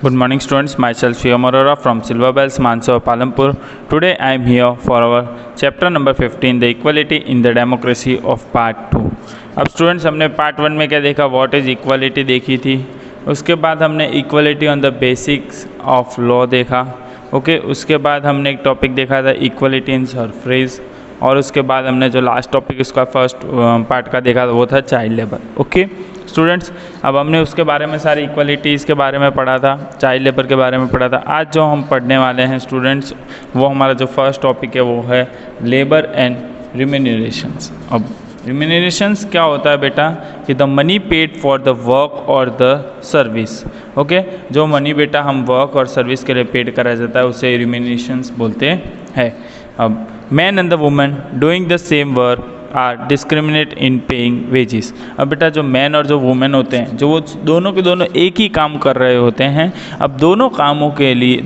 Good morning students, myself Shivam Arora from Silver Bells, Mansaur, Palampur. Today I am here for our chapter number 15, the equality in the democracy of part 2. अब students हमने part 1 में क्या देखा, what is equality देखी थी। उसके बाद हमने equality on the basics of law देखा। ओके, उसके बाद हमने एक टॉपिक देखा था इक्वालिटी इन सरफ्रेज, और उसके बाद हमने जो लास्ट टॉपिक उसका फर्स्ट पार्ट का देखा था वो था चाइल्ड लेबर। ओके स्टूडेंट्स, अब हमने उसके बारे में सारी इक्वालिटीज़ के बारे में पढ़ा था, चाइल्ड लेबर के बारे में पढ़ा था। आज जो हम पढ़ने वाले हैं स्टूडेंट्स, वो हमारा जो फर्स्ट टॉपिक है वो है लेबर एंड रिम्यूनरेशंस। अब रिम्यूनरेशंस क्या होता है बेटा, कि the money paid for the work और द सर्विस। ओके, जो मनी बेटा हम वर्क और सर्विस के लिए पेड करा जाता है उसे रिम्यूनरेशंस बोलते हैं। अब man and the women doing the same work are discriminate in paying wages. अब बेटा जो मैन और जो वुमेन होते हैं, जो वो दोनों के दोनों एक ही काम कर रहे होते हैं। अब दोनों कामों के लिए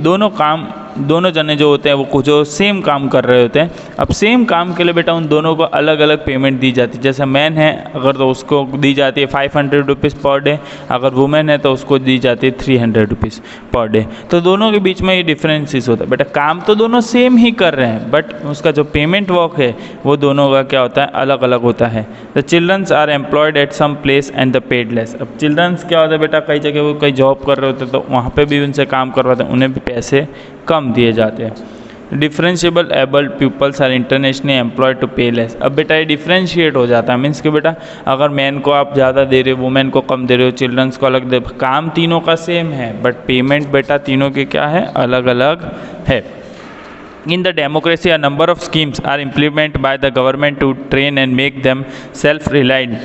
दोनों जने जो होते हैं वो जो सेम काम कर रहे होते हैं। अब सेम काम के लिए बेटा उन दोनों को अलग अलग पेमेंट दी जाती है। जैसे मैन है अगर तो उसको दी जाती है 500 रुपीज़ पर डे, अगर वुमेन है तो उसको दी जाती है 300 रुपीज़ पर डे। तो दोनों के बीच में ये डिफरेंसेस होता है। बेटा काम तो दोनों सेम ही कर रहे हैं, बट उसका जो पेमेंट वर्क है वो दोनों का क्या होता है, अलग अलग होता है। The childrens are employed at some place and the paid less. अब चिल्ड्रंस क्या होता है बेटा, कई जगह वो कई जॉब कर रहे होते हैं तो वहाँ पे भी उनसे काम करवाते हैं, उन्हें भी पैसे कम दिए जाते हैं। Differentiable abled peoples are internationally employed to pay less. अब बेटा ये डिफरेंशिएट हो जाता है, मीन्स कि बेटा अगर मैन को आप ज़्यादा दे रहे हो, वुमेन को कम दे रहे हो, चिल्ड्रंस को अलग दे, काम तीनों का सेम है बट पेमेंट बेटा तीनों के क्या है, अलग अलग है। In the democracy, a number of schemes are implemented by the government to train and make them self-reliant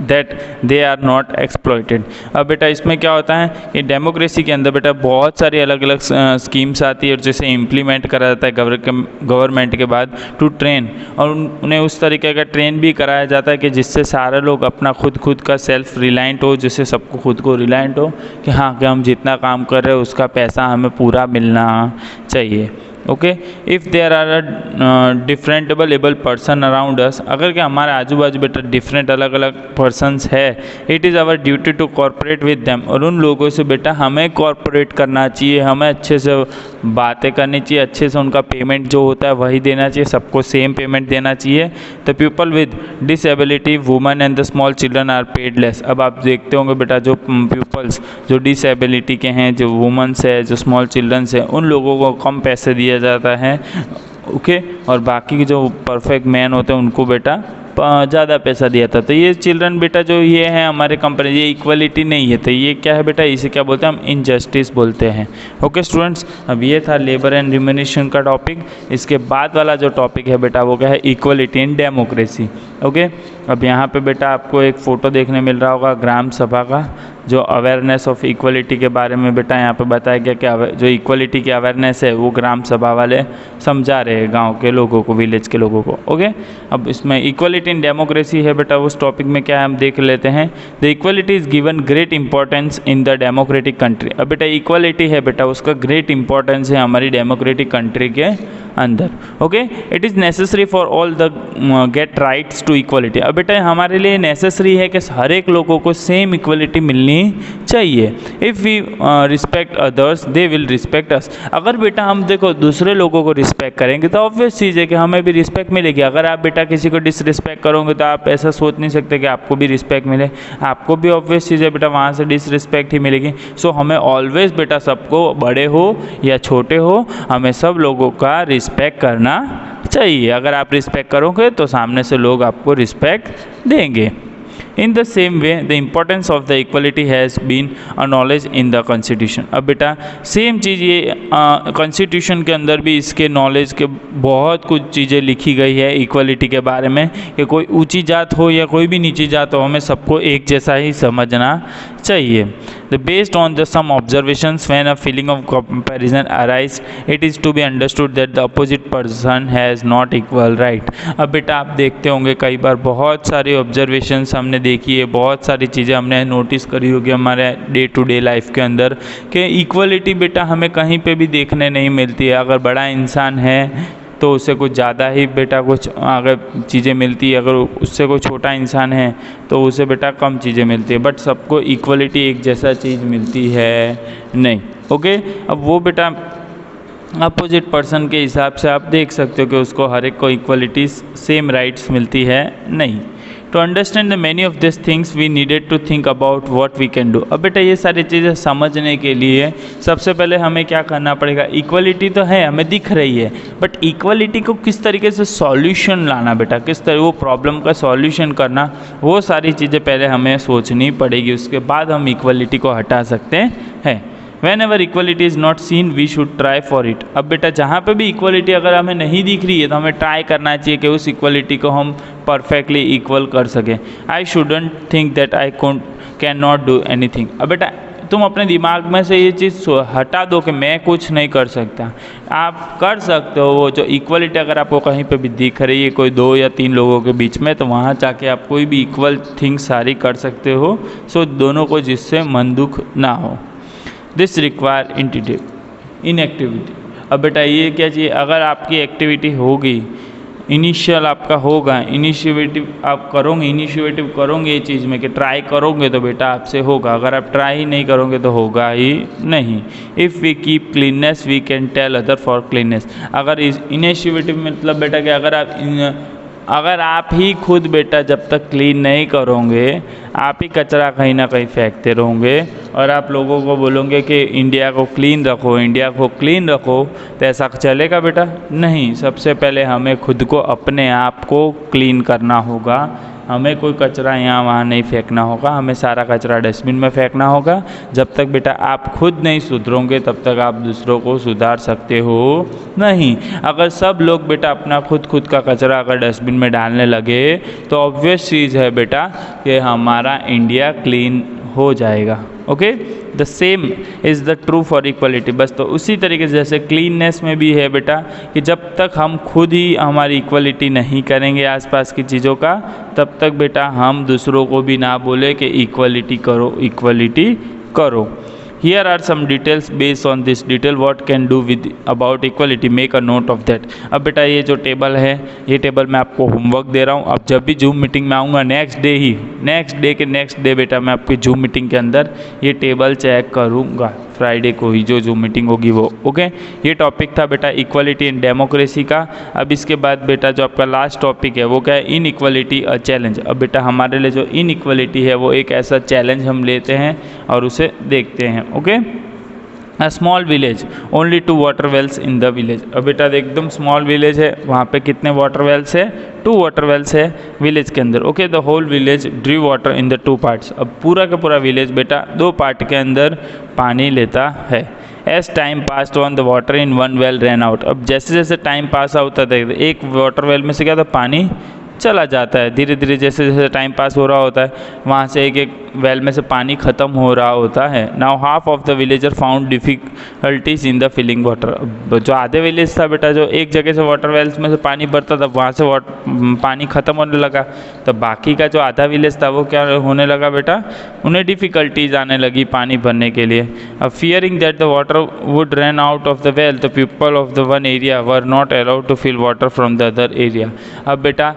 that they are not exploited। अब बेटा इसमें क्या होता है कि डेमोक्रेसी के अंदर बेटा बहुत सारी अलग अलग स्कीम्स आती है और जिसे इम्प्लीमेंट करा जाता है गवर्नमेंट के बाद टू ट्रेन, और उन्हें उस तरीके का ट्रेन भी कराया जाता है कि जिससे सारे लोग अपना खुद का सेल्फ रिलायंट हो, जिससे सबको खुद को रिलायंट हो कि हाँ कि हम जितना काम कर रहे हैं उसका पैसा हमें पूरा मिलना चाहिए। Okay, if there are a differently abled person around us, अगर कि हमारे आजू बाजू बेटा डिफरेंट अलग अलग पर्सनस है, it is our duty to corporate with them, और उन लोगों से बेटा हमें कॉर्पोरेट करना चाहिए, हमें अच्छे से बातें करनी चाहिए, अच्छे से उनका पेमेंट जो होता है वही देना चाहिए, सबको सेम पेमेंट देना चाहिए। The people with disability, women and the small children are paid less. अब आप देखते होंगे बेटा जो पीपल्स जो डिसेबिलिटी के हैं, जो वुमेन्स है, जो स्मॉल चिल्ड्रंस है, उन लोगों को कम पैसे दिया जाता है। ओके, और बाकी जो परफेक्ट मैन होते हैं उनको बेटा ज़्यादा पैसा दिया था। तो ये चिल्ड्रन बेटा जो ये है हमारे कंपनी, ये इक्वलिटी नहीं है, तो ये क्या है बेटा, इसे क्या बोलते हैं हम, इनजस्टिस बोलते हैं। ओके स्टूडेंट्स, अब ये था लेबर एंड रिम्यूनरेशन का टॉपिक। इसके बाद वाला जो टॉपिक है बेटा वो क्या है, इक्वलिटी इन डेमोक्रेसी। ओके, अब यहाँ पे बेटा आपको एक फ़ोटो देखने मिल रहा होगा ग्राम सभा का, जो अवेयरनेस ऑफ इक्वलिटी के बारे में बेटा यहाँ पे बताया गया कि जो इक्वलिटी की अवेयरनेस है वो ग्राम सभा वाले समझा रहे हैं गांव के लोगों को, विलेज के लोगों को। ओके, अब इसमें इक्वलिटी इन डेमोक्रेसी है बेटा, उस टॉपिक में क्या है हम देख लेते हैं। The equality is given great importance in the democratic country. अब बेटा इक्वलिटी है बेटा, उसका ग्रेट इंपॉर्टेंस है हमारी डेमोक्रेटिक कंट्री के अंदर। Okay, it is necessary for all the get rights to equality. अब बेटा हमारे लिए नेसेसरी है कि हर एक लोगों को सेम इक्वलिटी मिलनी चाहिए। If we respect others they will respect us. अगर बेटा हम देखो दूसरे लोगों को रिस्पेक्ट करेंगे तो ऑब्वियस चीज़ है कि हमें भी रिस्पेक्ट मिलेगी। अगर आप बेटा किसी को डिसरिस्पेक्ट करोगे तो आप ऐसा सोच नहीं सकते कि आपको भी रिस्पेक्ट मिले, आपको भी ऑब्वियस चीज़ है बेटा वहाँ से डिसरिस्पेक्ट ही मिलेगी। सो हमें ऑलवेज बेटा सबको, बड़े हो या छोटे हो, हमें सब लोगों का रिस्पेक्ट करना चाहिए। अगर आप रिस्पेक्ट करोगे तो सामने से लोग आपको रिस्पेक्ट देंगे। In the same way, the importance of the equality has been acknowledged in the constitution। अब बेटा सेम चीज़ ये कॉन्स्टिट्यूशन के अंदर भी इसके नॉलेज के बहुत कुछ चीज़ें लिखी गई है इक्वलिटी के बारे में, कि कोई ऊंची जात हो या कोई भी नीची जात हो, हमें सबको एक जैसा ही समझना चाहिए। The based on the some observations, when a feeling of comparison arises, it is to be understood that the opposite person has not equal right। अब बेटा आप देखते होंगे कई बार बहुत सारी ऑब्जर्वेशंस हमने देखी है, बहुत सारी चीज़ें हमने नोटिस करी होगी हमारे डे टू डे लाइफ के अंदर, कि इक्वलिटी बेटा हमें कहीं पे भी देखने नहीं मिलती है। अगर बड़ा इंसान है तो उससे कुछ ज़्यादा ही बेटा कुछ आगे चीज़ें मिलती है, अगर उससे कोई छोटा इंसान है तो उसे बेटा कम चीज़ें मिलती है, बट सबको इक्वलिटी एक जैसा चीज़ मिलती है नहीं। ओके, अब वो बेटा अपोजिट पर्सन के हिसाब से आप देख सकते हो कि उसको हर एक को इक्वलिटी सेम राइट्स मिलती है नहीं। To understand the many of this things we needed to think about what we can do. अब बेटा ये सारी चीज़ें समझने के लिए सबसे पहले हमें क्या करना पड़ेगा, इक्वलिटी तो है हमें दिख रही है, बट इक्वलिटी को किस तरीके से सॉल्यूशन लाना बेटा, किस तरह वो प्रॉब्लम का सॉल्यूशन करना, वो सारी चीज़ें पहले हमें सोचनी पड़ेगी, उसके बाद हम इक्वलिटी को हटा सकते हैं। Whenever equality is not seen we should try for it. अब बेटा जहाँ पे भी इक्वलिटी अगर हमें नहीं दिख रही है तो हमें ट्राई करना चाहिए कि उस इक्वलिटी को हम परफेक्टली इक्वल कर सकें। I shouldn't think that I can not do anything. अब बेटा तुम अपने दिमाग में से ये चीज़ हटा दो कि मैं कुछ नहीं कर सकता। आप कर सकते हो, वो जो इक्वलिटी अगर आपको कहीं पे भी दिख रही है कोई 2 या 3 लोगों के बीच में, तो वहाँ जाके आप कोई भी इक्वल थिंग सारी कर सकते हो, सो दोनों को जिससे मन दुख ना हो। This require inactivity. अब बेटा ये क्या चाहिए, अगर आपकी एक्टिविटी होगी, इनिशियल आपका होगा, इनिशिएटिव आप करोगे ये चीज़ में कि ट्राई करोगे तो बेटा आपसे होगा, अगर आप ट्राई ही नहीं करोगे तो होगा ही नहीं। If we keep cleanness we can tell other for cleanness. अगर इस इनिशिएटिव मतलब बेटा कि अगर आप ही खुद बेटा जब तक क्लीन नहीं करोगे, आप ही कचरा कहीं ना कहीं फेंकते रहोगे और आप लोगों को बोलोगे कि इंडिया को क्लीन रखो, तो ऐसा चलेगा बेटा? नहीं। सबसे पहले हमें खुद को अपने आप को क्लीन करना होगा, हमें कोई कचरा यहाँ वहाँ नहीं फेंकना होगा, हमें सारा कचरा डस्टबिन में फेंकना होगा। जब तक बेटा आप खुद नहीं सुधरोगे तब तक आप दूसरों को सुधार सकते हो नहीं। अगर सब लोग बेटा अपना खुद का कचरा अगर डस्टबिन में डालने लगे तो ऑब्वियस चीज़ है बेटा कि हमारा इंडिया क्लीन हो जाएगा। Okay, the same is the true for equality. बस तो उसी तरीके से जैसे क्लीननेस में भी है बेटा कि जब तक हम खुद ही हमारी इक्वलिटी नहीं करेंगे आसपास की चीज़ों का, तब तक बेटा हम दूसरों को भी ना बोले कि इक्वलिटी करो। Here are some details based on this detail what can do with about equality, make a note of that। अब बेटा ये जो टेबल है, ये टेबल मैं आपको होमवर्क दे रहा हूँ। अब जब भी जूम मीटिंग में आऊँगा नेक्स्ट डे बेटा मैं आपकी जूम मीटिंग के अंदर ये टेबल चेक करूँगा, फ्राइडे को ही जो जूम मीटिंग होगी वो। ओके, ये टॉपिक था बेटा इक्वलिटी इन डेमोक्रेसी का। अब इसके बाद बेटा जो आपका लास्ट टॉपिक है वो क्या है, इन इक्वलिटी अ चैलेंज। अब बेटा हमारे लिए जो इन इक्वलिटी है वो एक ऐसा चैलेंज हम लेते हैं और उसे देखते हैं। Okay, a small village only 2 water wells in the village. अब बेटा एकदम स्मॉल विलेज है, वहाँ पे कितने वाटर वेल्स है? 2 वाटर वेल्स है विलेज के अंदर। Okay, the whole village drew water in the 2 parts. अब पूरा का पूरा विलेज बेटा 2 पार्ट के अंदर पानी लेता है। As time pass on the water in 1 well run out. अब जैसे जैसे टाइम पास होता है एक वाटर वेल में से क्या था, पानी चला जाता है। धीरे धीरे जैसे जैसे टाइम पास हो रहा होता है वहाँ से एक एक वेल में से पानी ख़त्म हो रहा होता है। Now half of the villager found difficulties in the filling water. जो आधे विलेज था बेटा, जो एक जगह से वाटर वेल्स में से पानी भरता था वहाँ से पानी ख़त्म होने लगा, तो बाकी का जो आधा विलेज था वो क्या होने लगा बेटा, उन्हें डिफ़िकल्टीज आने लगी पानी भरने के लिए। अब fearing that the water would run out of the well, the people of the one area were not allowed to fill water from the other area. अब बेटा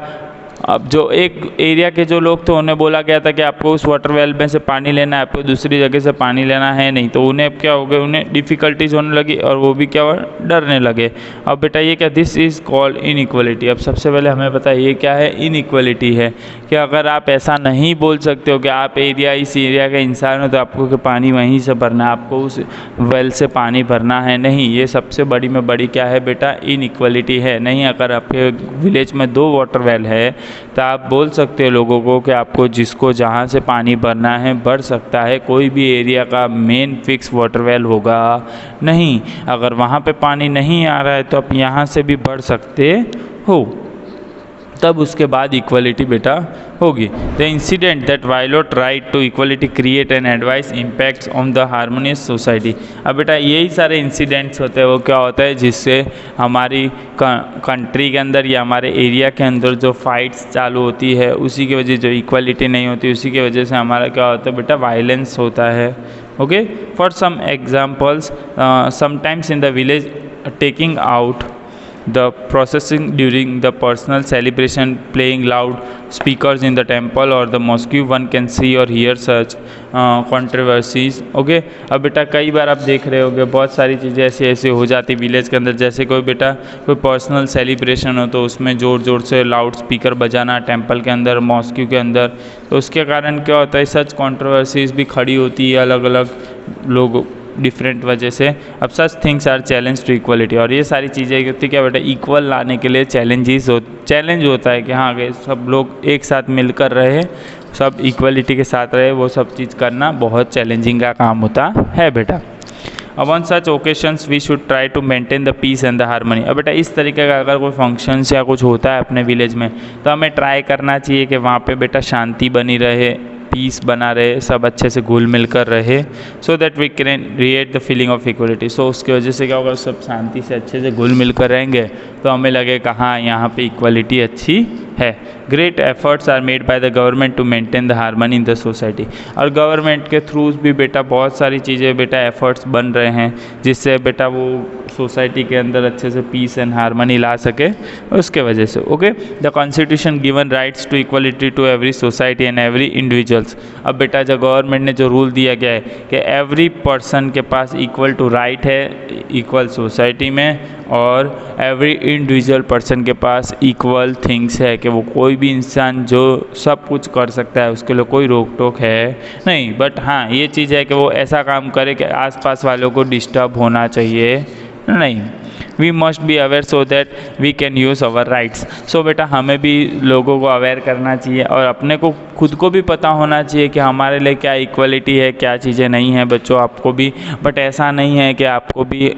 अब जो एक एरिया के जो लोग थे उन्हें बोला गया था कि आपको उस वाटर वेल में से पानी लेना है, आपको दूसरी जगह से पानी लेना है नहीं, तो उन्हें अब क्या हो गया, उन्हें डिफ़िकल्टीज होने लगी और वो भी क्या हुआ, डरने लगे। अब बेटा ये क्या, दिस इज़ कॉल्ड इनइक्वलिटी। अब सबसे पहले हमें पता है ये क्या है, इनइक्वलिटी है कि अगर आप ऐसा नहीं बोल सकते हो कि आप इस एरिया के इंसान हो तो आपको कि पानी वहीं से भरना है, आपको उस वेल से पानी भरना है, नहीं, ये सबसे बड़ी में बड़ी क्या है बेटा, इनइक्वलिटी है। नहीं, अगर आपके विलेज में 2 वाटर वेल है तो आप बोल सकते हो लोगों को कि आपको जिसको जहाँ से पानी भरना है भर सकता है, कोई भी एरिया का मेन फिक्स वाटर वेल होगा नहीं। अगर वहाँ पे पानी नहीं आ रहा है तो आप यहाँ से भी भर सकते हो, तब उसके बाद इक्वलिटी बेटा होगी। The incident that violate right to equality create an adverse impacts on the harmonious society. अब बेटा यही सारे इंसिडेंट्स होते हैं, वो क्या होता है जिससे हमारी कंट्री के अंदर या हमारे एरिया के अंदर जो फाइट्स चालू होती है उसी की वजह, जो इक्वलिटी नहीं होती उसी की वजह से हमारा क्या होता है बेटा, वायलेंस होता है। Okay, for some examples sometimes in the village taking out the processing during the personal celebration, playing loud speakers in the temple or the mosque, one can see or hear such controversies. Okay, अब बेटा कई बार आप देख रहे होगे बहुत सारी चीज़ें ऐसी ऐसी हो जाती विलेज के अंदर, जैसे कोई बेटा कोई पर्सनल सेलिब्रेशन हो तो उसमें ज़ोर ज़ोर से लाउड स्पीकर बजाना टेंपल के अंदर, मॉस्क्यू के अंदर, तो उसके कारण क्या होता है सच कंट्रोवर्सीज भी खड़ी होती है अलग अलग लोग डिफरेंट वजह से। अब such things are challenge to equality, और ये सारी चीज़ें होती क्या बेटा इक्वल लाने के लिए चैलेंज होता है कि हाँ अगर सब लोग एक साथ मिलकर रहे, सब इक्वलिटी के साथ रहे, वो सब चीज़ करना बहुत चैलेंजिंग का काम होता है बेटा। अब on such occasions we should try to maintain the peace and the harmony. अब बेटा इस तरीके का अगर कोई फंक्शंस या कुछ होता है अपने विलेज में तो हमें ट्राई करना चाहिए कि वहाँ पे बेटा शांति बनी रहे, पीस बना रहे, सब अच्छे से घुल मिल कर रहे, so that we can create the feeling of equality. So उसकी वजह से क्या होगा, सब शांति से अच्छे से घुल मिल कर रहेंगे तो हमें लगेगा हाँ यहाँ पे इक्वलिटी अच्छी है। Great efforts are made by the government to maintain the harmony in the society. और गवर्नमेंट के थ्रू भी बेटा बहुत सारी चीज़ें बेटा एफर्ट्स बन रहे हैं जिससे बेटा वो सोसाइटी के अंदर अच्छे से पीस एंड हारमनी ला सके, उसके वजह से। Okay, the constitution given rights to equality to every society and every individuals. अब बेटा जो गवर्नमेंट ने जो रूल दिया गया है कि एवरी पर्सन के पास इक्वल टू राइट है इक्वल सोसाइटी में, और एवरी इंडिविजुअल पर्सन के पास इक्वल थिंग्स है कि वो कोई भी इंसान जो सब कुछ कर सकता है, उसके लिए कोई रोक टोक है नहीं। बट हाँ ये चीज़ है कि वो ऐसा काम करे कि आसपास वालों को डिस्टर्ब होना चाहिए नहीं। We must be aware so that we can use our rights. So बेटा हमें भी लोगों को अवेयर करना चाहिए और अपने को खुद को भी पता होना चाहिए कि हमारे लिए क्या इक्वलिटी है, क्या चीज़ें नहीं है। बच्चों आपको भी, बट ऐसा नहीं है कि आपको भी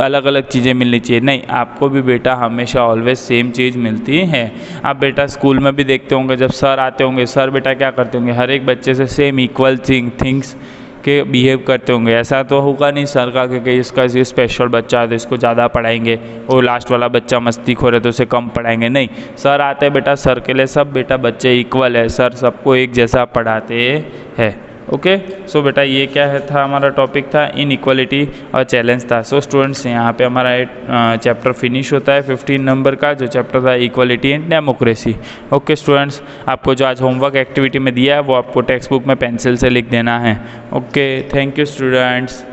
अलग अलग चीज़ें मिलनी चाहिए, नहीं, आपको भी बेटा हमेशा ऑलवेज सेम चीज़ मिलती है। आप बेटा स्कूल में भी देखते होंगे जब सर आते होंगे, सर बेटा क्या करते होंगे, हर एक बच्चे से सेम इक्वल थिंग्स के बिहेव करते होंगे। ऐसा तो होगा नहीं सर का कि इसका ये स्पेशल बच्चा है तो इसको ज़्यादा पढ़ाएंगे, और लास्ट वाला बच्चा मस्ती खोर है तो उसे कम पढ़ाएंगे, नहीं। सर आते हैं बेटा, सर के लिए सब बेटा बच्चे इक्वल है, सर सबको एक जैसा पढ़ाते हैं। ओके, सो बेटा ये क्या है था हमारा टॉपिक था इनइक्वालिटी और चैलेंज था। सो स्टूडेंट्स यहाँ पे हमारा चैप्टर फिनिश होता है 15 नंबर का, जो चैप्टर था equality and democracy. Okay students, आपको जो आज होमवर्क एक्टिविटी में दिया है वो आपको टेक्स्ट बुक में पेंसिल से लिख देना है। Okay, thank you students.